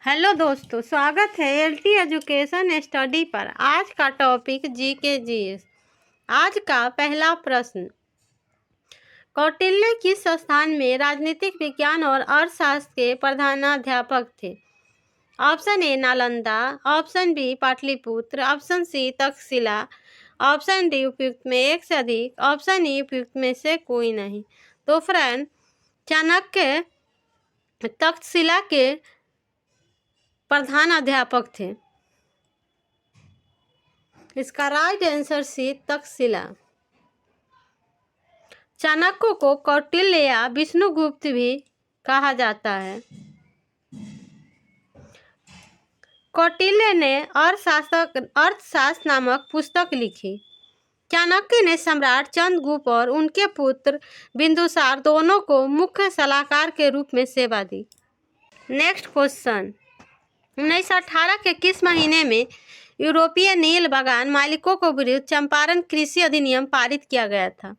Hello दोस्तों, स्वागत है एलटी एजुकेशन स्टडी पर। आज का टॉपिक जी के जीएस। आज का पहला प्रश्न, कौटिल्य किस संस्थान में राजनीतिक विज्ञान और अर्थशास्त्र के प्रधानाध्यापक थे? Option A Nalanda, option B Pataliputra, option C Takshashila, option D उपयुक्त में एक से अधिक, ऑप्शन ई उपयुक्त में से कोई नहीं। तो फ्रेंड, चाणक्य तक्षशिला के प्रधान अध्यापक थे। इसका right answer C Takshashila. Chanakya को कौटिल्य या विष्णुगुप्त भी कहा जाता है। कौटिल्य ने अर्थशास्त्र नामक पुस्तक लिखी। चाणक्य ने सम्राट चंद्रगुप्त और उनके पुत्र बिंदुसार दोनों को मुख्य सलाहकार के रूप में सेवा दी। नेक्स्ट क्वेश्चन, 1918 के किस महीने में यूरोपीय नील बागान मालिकों को विरुद्ध चंपारण कृषि अधिनियम पारित किया गया था?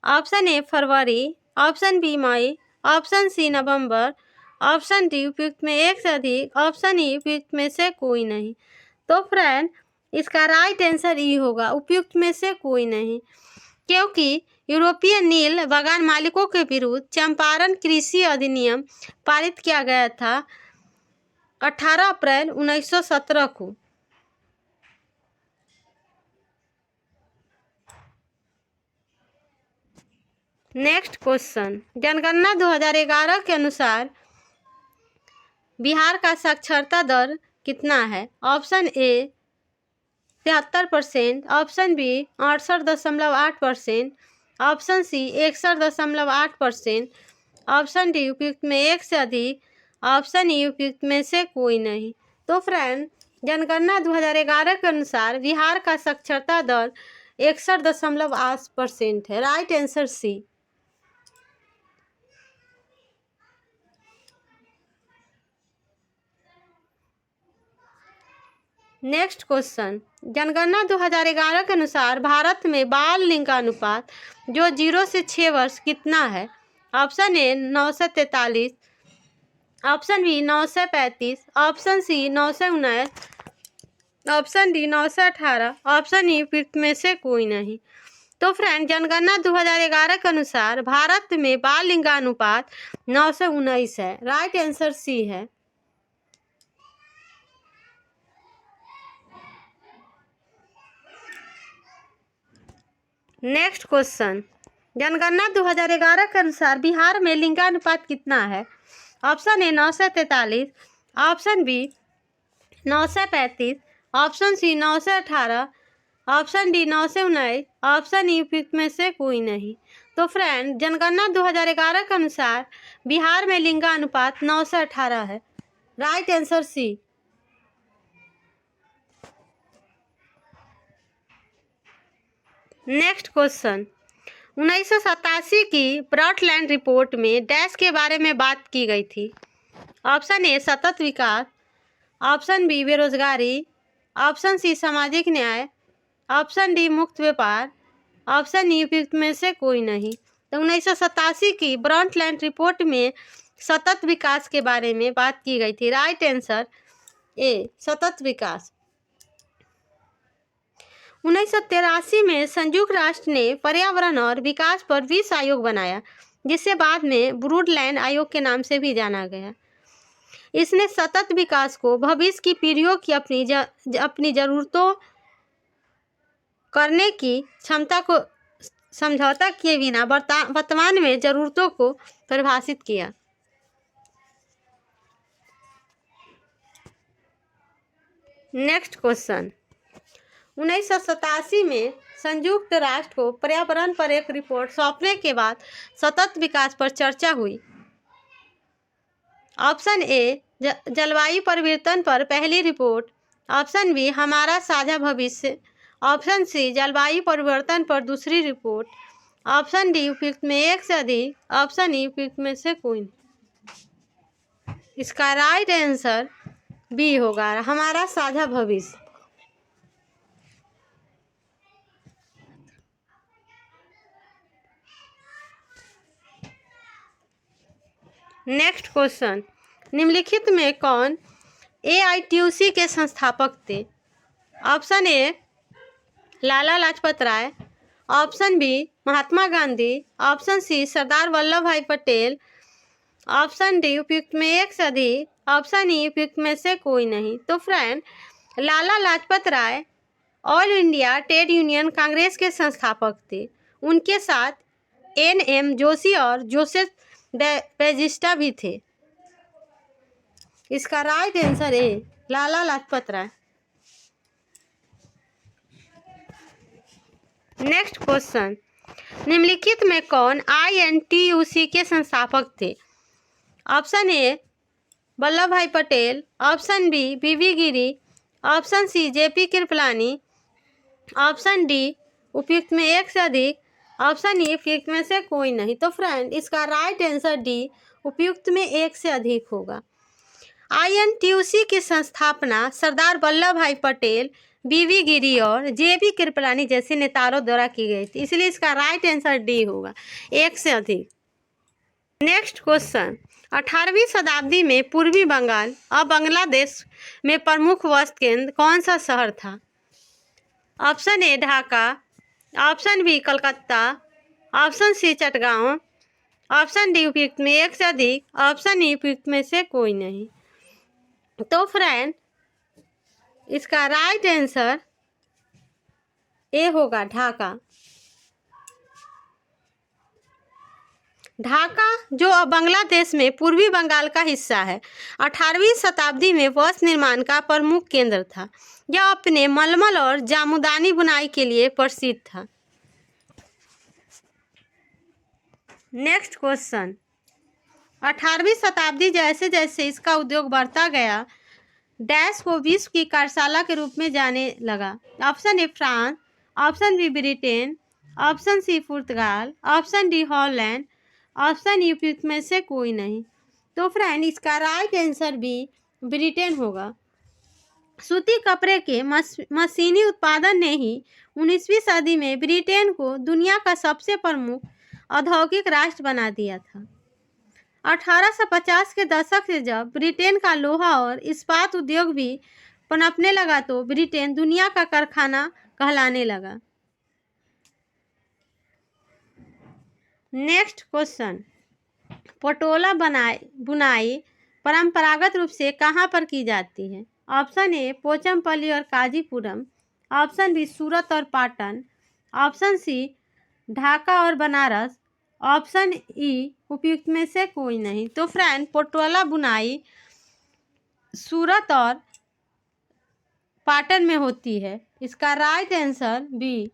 ऑप्शन ए फरवरी, ऑप्शन बी मई, ऑप्शन सी नवंबर, ऑप्शन डी उपयुक्त में एक से अधिक, ऑप्शन ई उपयुक्त में से कोई नहीं। तो फ्रेंड, इसका राइट आंसर ई होगा, उपयुक्त में से कोई नहीं, क्योंकि यूरोपीय नील बागान मालिकों के विरुद्ध चंपारण कृषि अधिनियम पारित किया गया था 18 अप्रैल 1917 को। नेक्स्ट क्वेश्चन, जनगणना 2011 के अनुसार बिहार का साक्षरता दर कितना है? Option A 73%, option B 68.8%, option C 61.8%, option D उपयुक्त में एक से अधिक, ऑप्शन ई उपयुक्त में से कोई नहीं। तो फ्रेंड, जनगणना 2011 के अनुसार बिहार का साक्षरता दर 61.8% है। Right answer C. Next question, जनगणना 2011 के अनुसार भारत में बाल लिंगानुपात जो 0 से 6 वर्ष कितना है? Option A 943, option B 935, option C 919, option D 918, option E उपयुक्त में से कोई नहीं। तो फ्रेंड, जनगणना 2011 के अनुसार भारत में बाल लिंगानुपात 919 है। राइट आंसर सी है। नेक्स्ट क्वेश्चन, जनगणना 2011 के अनुसार बिहार में लिंगानुपात कितना है? Option A 943, option B 935, option C 918, option D 919, option E उपयुक्त में से कोई नहीं। तो फ्रेंड, जनगणना 2011 के अनुसार बिहार में लिंगानुपात 918 है। Right answer C. Next question, 1987 की ब्रॉडलैंड रिपोर्ट में डैश के बारे में बात की गई थी? ऑप्शन ए सतत विकास, ऑप्शन बी बेरोजगारी, ऑप्शन सी सामाजिक न्याय, ऑप्शन डी मुक्त व्यापार, ऑप्शन ई उपयुक्त में से कोई नहीं। तो 1987 की ब्रॉडलैंड रिपोर्ट में सतत विकास के बारे में बात की गई थी। राइट आंसर ए सतत विकास। 1983 में संयुक्त राष्ट्र ने पर्यावरण और विकास पर विश्व आयोग बनाया, जिसे बाद में ब्रॉडलैंड आयोग के नाम से भी जाना गया। इसने सतत विकास को भविष्य की पीढ़ियों की अपनी जरूरतों करने की क्षमता को समझौता किए बिना वर्तमान में जरूरतों को परिभाषित किया। नेक्स्ट क्वेश्चन, 1987 में संयुक्त राष्ट्र को पर्यावरण पर एक रिपोर्ट सौंपने के बाद सतत विकास पर चर्चा हुई। ऑप्शन ए जलवायु परिवर्तन पर पहली रिपोर्ट, ऑप्शन बी हमारा साझा भविष्य, ऑप्शन सी जलवायु परिवर्तन पर दूसरी रिपोर्ट, ऑप्शन डी उपयुक्त में एक से अधिक, ऑप्शन ई उपयुक्त में से कोई नहीं। इसका राइट आंसर बी होगा, हमारा साझा भविष्य। नेक्स्ट क्वेश्चन, निम्नलिखित में कौन AITUC के संस्थापक थे? Option A Lala Lajpat Rai, option B Mahatma Gandhi, option C Sardar Vallabh Bhai Patel, option D उपयुक्त में एक से अधिक, ऑप्शन ई उपयुक्त में से कोई नहीं। तो friend, Lala Lajpat Rai All India Trade Union Congress के संस्थापक थे। उनके साथ NM जोशी और जोसेफ बेजिस्टा भी थे। इसका राइट आंसर है लाला लाजपत राय। नेक्स्ट क्वेश्चन, निम्नलिखित में कौन INTUC के संस्थापक थे? Option A Vallabh Bhai Patel, option B BV Giri, option C JP Kripalani, option D उपयुक्त में एक से अधिक, ऑप्शन ई उपयुक्त में से कोई नहीं। तो फ्रेंड, इसका राइट आंसर डी उपयुक्त में एक से अधिक होगा। INTUC की स्थापना सरदार वल्लभ भाई पटेल, BV गिरी और JP कृपलानी जैसे नेताओं द्वारा की गई थी, इसलिए इसका राइट आंसर डी होगा, एक से अधिक। नेक्स्ट क्वेश्चन, 18वीं शताब्दी में पूर्वी बंगाल और बांग्लादेश में प्रमुख वस्त्र केंद्र कौन सा शहर था? Option A Dhaka, option B Calcutta, option C Chittagong, option D उपयुक्त में एक से अधिक, ऑप्शन ई उपयुक्त में से कोई नहीं। तो फ्रेंड, इसका राइट आंसर ए होगा ढाका। ढाका जो अब बांग्लादेश में पूर्वी बंगाल का हिस्सा है, 18वीं शताब्दी में वस्त्र निर्माण का प्रमुख केंद्र था। यह अपने मलमल और जामुदानी बुनाई के लिए प्रसिद्ध था। नेक्स्ट क्वेश्चन, 18वीं शताब्दी जैसे जैसे इसका उद्योग बढ़ता गया, डैश को विश्व की कार्यशाला के रूप में जाने लगा। Option A France, option B Britain, option C पुर्तगाल, option D Holland, option E उपयुक्त में से कोई नहीं। तो फ्रेंड, इसका राइट आंसर भी ब्रिटेन होगा। सूती कपड़े के मशीनी उत्पादन ने ही 19वीं सदी में ब्रिटेन को दुनिया का सबसे प्रमुख औद्योगिक राष्ट्र बना दिया था। 1850 के दशक से जब ब्रिटेन का लोहा और इस्पात उद्योग भी पनपने लगा तो ब्रिटेन दुनिया का कारखाना कहलाने लगा। नेक्स्ट क्वेश्चन, पटोला बुनाई परंपरागत रूप से कहाँ पर की जाती है? ऑप्शन ए पोचमपल्ली और काजीपुरम, ऑप्शन बी सूरत और पाटन, ऑप्शन सी ढाका और बनारस, ऑप्शन ई उपयुक्त में से कोई नहीं। तो फ्रेंड, पटोला बुनाई सूरत और पाटन में होती है, इसका राइट आंसर बी।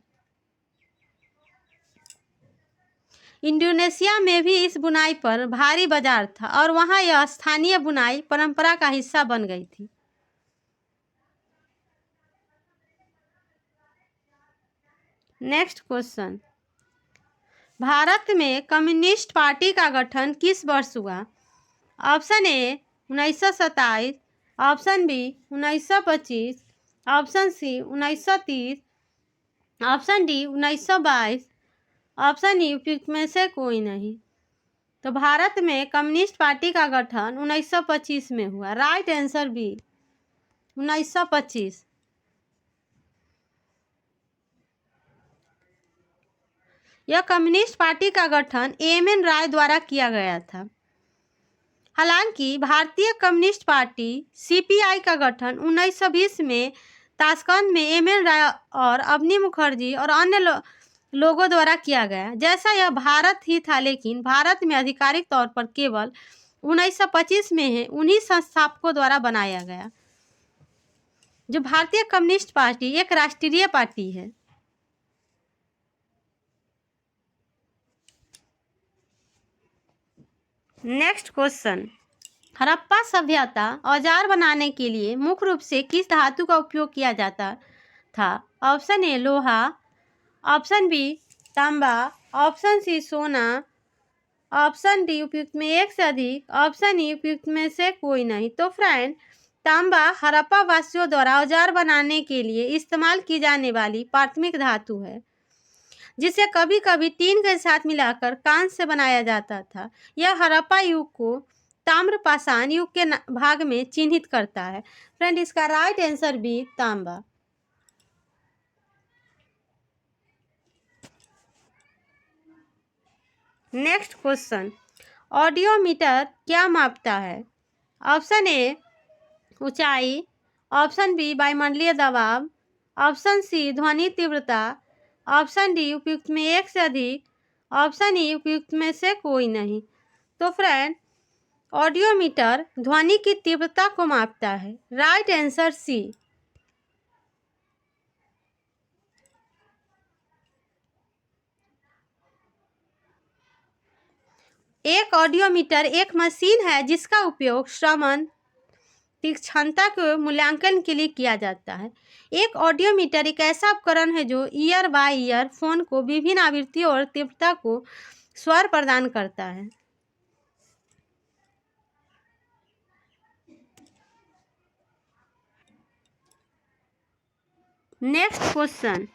इंडोनेशिया में भी इस बुनाई पर भारी बाजार था और वहां यह स्थानीय बुनाई परंपरा का हिस्सा बन गई थी। नेक्स्ट क्वेश्चन, भारत में कम्युनिस्ट पार्टी का गठन किस वर्ष हुआ? Option A 1927, option B 1925, option C 1930, option D 1922, option E उपयुक्त में से कोई नहीं। तो भारत में कम्युनिस्ट पार्टी का गठन 1925 में हुआ। Right answer B 1925। यह कम्युनिस्ट पार्टी का गठन एम.एन. राय द्वारा किया गया था। हालांकि भारतीय कम्युनिस्ट पार्टी CPI का गठन 1920 में ताशकंद में एम.एन. राय और अवनी मुखर्जी और अन्य लोगों द्वारा किया गया। जैसा यह भारत ही था, लेकिन भारत में आधिकारिक तौर पर केवल 1925 में है, उन्हीं संस्थापकों द्वारा बनाया गया। जो भारतीय कम्युनिस्ट पार्टी एक राष्ट्रीय पार्टी है। नेक्स्ट क्वेश्चन, हड़प्पा सभ्यता औजार बनाने के लिए मुख्य रूप से किस धातु का उपयोग किया जाता था? ऑप्शन ए लोहा, ऑप्शन बी तांबा, ऑप्शन सी सोना, ऑप्शन डी उपयुक्त में एक से अधिक, ऑप्शन ई उपयुक्त में से कोई नहीं। तो फ्रेंड, तांबा हड़प्पा वासियों द्वारा औजार बनाने के लिए इस्तेमाल की जाने वाली प्राथमिक धातु है, जिसे कभी कभी टीन के साथ मिलाकर कांस्य से बनाया जाता था। यह हड़प्पा युग को ताम्रपाषाण युग के भाग में चिन्हित करता है। फ्रेंड, इसका राइट आंसर बी तांबा। नेक्स्ट क्वेश्चन, ऑडियोमीटर क्या मापता है? ऑप्शन ए ऊंचाई, ऑप्शन बी वायुमंडलीय दबाव, ऑप्शन सी ध्वनि तीव्रता, ऑप्शन डी उपयुक्त में एक से अधिक, ऑप्शन ई उपयुक्त में से कोई नहीं। तो फ्रेंड, ऑडियोमीटर ध्वनि की तीव्रता को मापता है। Right answer C. एक ऑडियोमीटर एक मशीन है जिसका उपयोग श्रवण तीक्ष्णता के मूल्यांकन के लिए किया जाता है। एक ऑडियोमीटर एक ऐसा उपकरण है जो ईयर बाय ईयर फोन को विभिन्न आवृत्तियों और तीव्रता को स्वर प्रदान करता है। नेक्स्ट क्वेश्चन,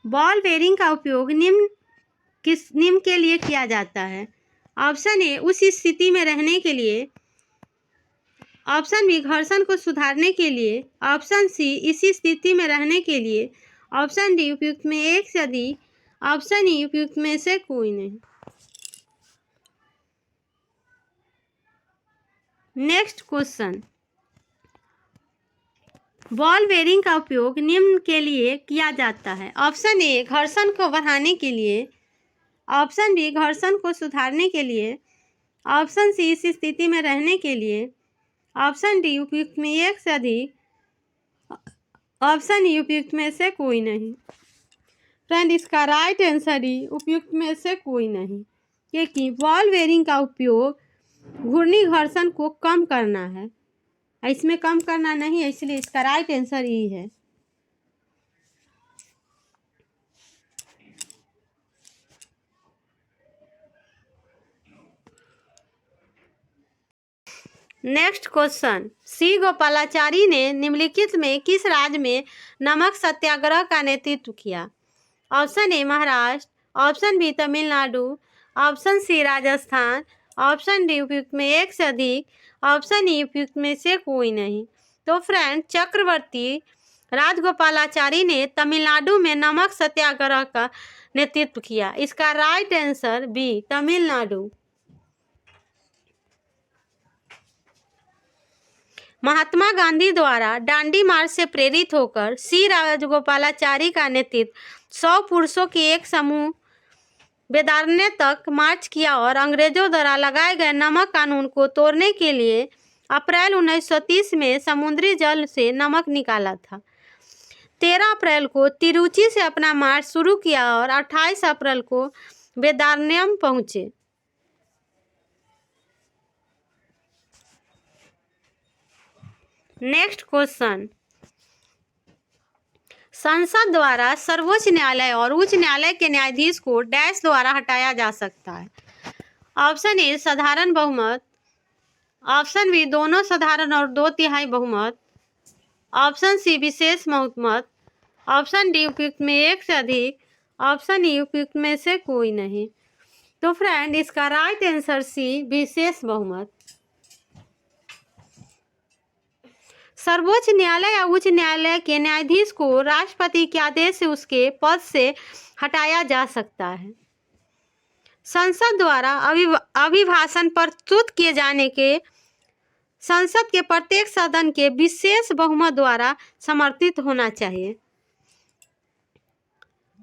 बॉल बेरिंग का उपयोग निम्न के लिए किया जाता है। ऑप्शन ए उस स्थिति में रहने के लिए, ऑप्शन बी घर्षण को सुधारने के लिए, ऑप्शन सी इसी स्थिति में रहने के लिए, ऑप्शन डी उपयुक्त में एक से अधिक, ऑप्शन ई उपयुक्त में से कोई नहीं। नेक्स्ट क्वेश्चन, बॉल बेरिंग का उपयोग निम्न के लिए किया जाता है। ऑप्शन ए घर्षण को बढ़ाने के लिए, ऑप्शन बी घर्षण को सुधारने के लिए, ऑप्शन सी इस स्थिति में रहने के लिए, ऑप्शन डी उपयुक्त में एक से अधिक, ऑप्शन ई उपयुक्त में से कोई नहीं। फ्रेंड, इसका राइट आंसर ई उपयुक्त में से कोई नहीं, क्योंकि बॉल बेरिंग का उपयोग घूर्णी घर्षण को कम करना है, इसमें कम करना नहीं है, इसलिए इसका राइट आंसर ई है। नेक्स्ट क्वेश्चन, सी गोपालाचारी ने निम्नलिखित में किस राज्य में नमक सत्याग्रह का नेतृत्व किया? Option A Maharashtra, option B Tamil Nadu, option C Rajasthan, option D उपयुक्त में एक से अधिक, ऑप्शन ई उपयुक्त में से कोई नहीं। तो फ्रेंड, चक्रवर्ती राजगोपालाचारी ने तमिलनाडु में नमक सत्याग्रह का नेतृत्व किया। इसका right answer B Tamil Nadu. Mahatma Gandhi द्वारा दांडी मार्च से प्रेरित होकर सी राजगोपालाचारी का नेतृत्व 100 पुरुषों के एक समूह वेदारण्य तक मार्च किया और अंग्रेजों द्वारा लगाए गए नमक कानून को तोड़ने के लिए अप्रैल 1930 में समुद्री जल से नमक निकाला था। 13 अप्रैल को तिरुचि से अपना मार्च शुरू किया और 28 अप्रैल को वेदारण्यम पहुंचे। नेक्स्ट क्वेश्चन, संसद द्वारा सर्वोच्च न्यायालय और उच्च न्यायालय के न्यायाधीश को डैश द्वारा हटाया जा सकता है। ऑप्शन ए साधारण बहुमत, ऑप्शन बी दोनों साधारण और 2/3 बहुमत, ऑप्शन सी विशेष बहुमत, ऑप्शन डी उपयुक्त में एक से अधिक, ऑप्शन ई उपयुक्त में से कोई नहीं। तो फ्रेंड, इसका राइट आंसर सी विशेष बहुमत। सर्वोच्च न्यायालय या उच्च न्यायालय के न्यायाधीश को राष्ट्रपति के आदेश से उसके पद से हटाया जा सकता है। संसद द्वारा अभिभाषण प्रस्तुत किए जाने के संसद के प्रत्येक सदन के विशेष बहुमत द्वारा समर्थित होना चाहिए।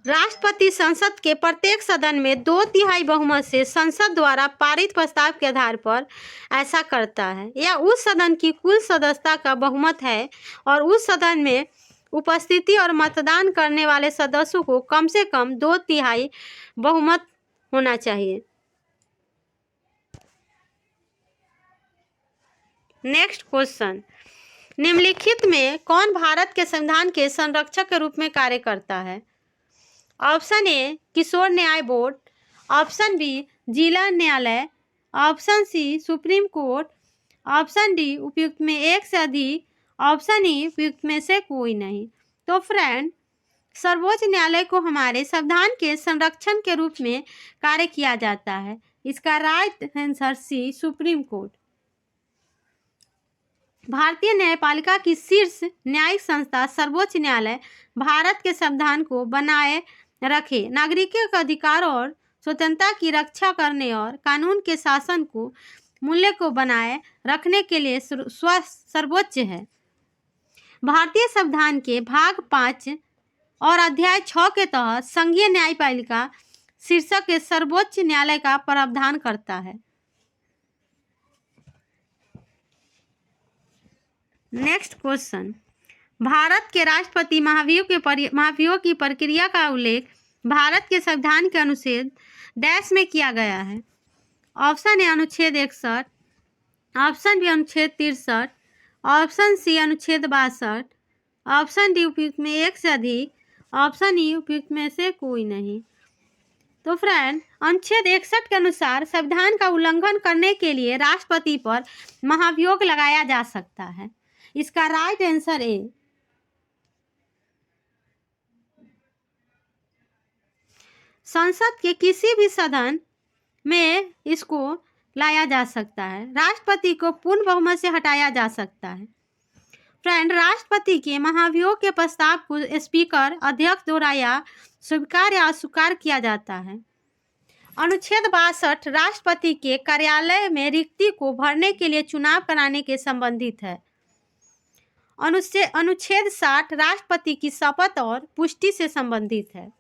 राष्ट्रपति संसद के प्रत्येक सदन में 2/3 बहुमत से संसद द्वारा पारित प्रस्ताव के आधार पर ऐसा करता है। यह उस सदन की कुल सदस्यता का बहुमत है और उस सदन में उपस्थिति और मतदान करने वाले सदस्यों को कम से कम 2/3 बहुमत होना चाहिए। नेक्स्ट क्वेश्चन, निम्नलिखित में कौन भारत के संविधान के संरक्षक के रूप में कार्य करता है? ऑप्शन ए किशोर न्याय बोर्ड, ऑप्शन बी जिला न्यायालय, option C supreme court, option D उपयुक्त में एक से अधिक, ऑप्शन ई उपयुक्त में से कोई नहीं। तो फ्रेंड, सर्वोच्च न्यायालय को हमारे संविधान के संरक्षण के रूप में कार्य किया जाता है। इसका right answer C, supreme court. भारतीय न्यायपालिका की शीर्ष न्यायिक संस्था सर्वोच्च न्यायालय भारत के संविधान को बनाए रखे, नागरिकों के अधिकार और स्वतंत्रता की रक्षा करने और कानून के शासन को मूल्य को बनाए रखने के लिए सर्वोच्च है। भारतीय संविधान के भाग 5 और अध्याय 6 के तहत संघीय न्यायपालिका शीर्षक के सर्वोच्च न्यायालय का प्रावधान करता है। नेक्स्ट क्वेश्चन, भारत के राष्ट्रपति महाभियोग की प्रक्रिया का उल्लेख भारत के संविधान के अनुच्छेद डैश में किया गया है। ऑप्शन ए अनुच्छेद 61, ऑप्शन बी अनुच्छेद 63, ऑप्शन सी अनुच्छेद 62, ऑप्शन डी उपयुक्त में एक से अधिक, ऑप्शन ई उपयुक्त में से कोई नहीं। तो फ्रेंड, अनुच्छेद 61 के अनुसार संविधान का उल्लंघन करने के लिए राष्ट्रपति पर महाभियोग लगाया जा सकता है। इसका राइट आंसर ए। संसद के किसी भी सदन में इसको लाया जा सकता है। राष्ट्रपति को पूर्ण बहुमत से हटाया जा सकता है। फ्रेंड, राष्ट्रपति के महाभियोग के प्रस्ताव को स्पीकर अध्यक्ष द्वारा या स्वीकार या अस्वीकार किया जाता है। अनुच्छेद 62 राष्ट्रपति के कार्यालय में रिक्ति को भरने के लिए चुनाव कराने के संबंधित है। अनुच्छेद 60 राष्ट्रपति की शपथ और पुष्टि से संबंधित है।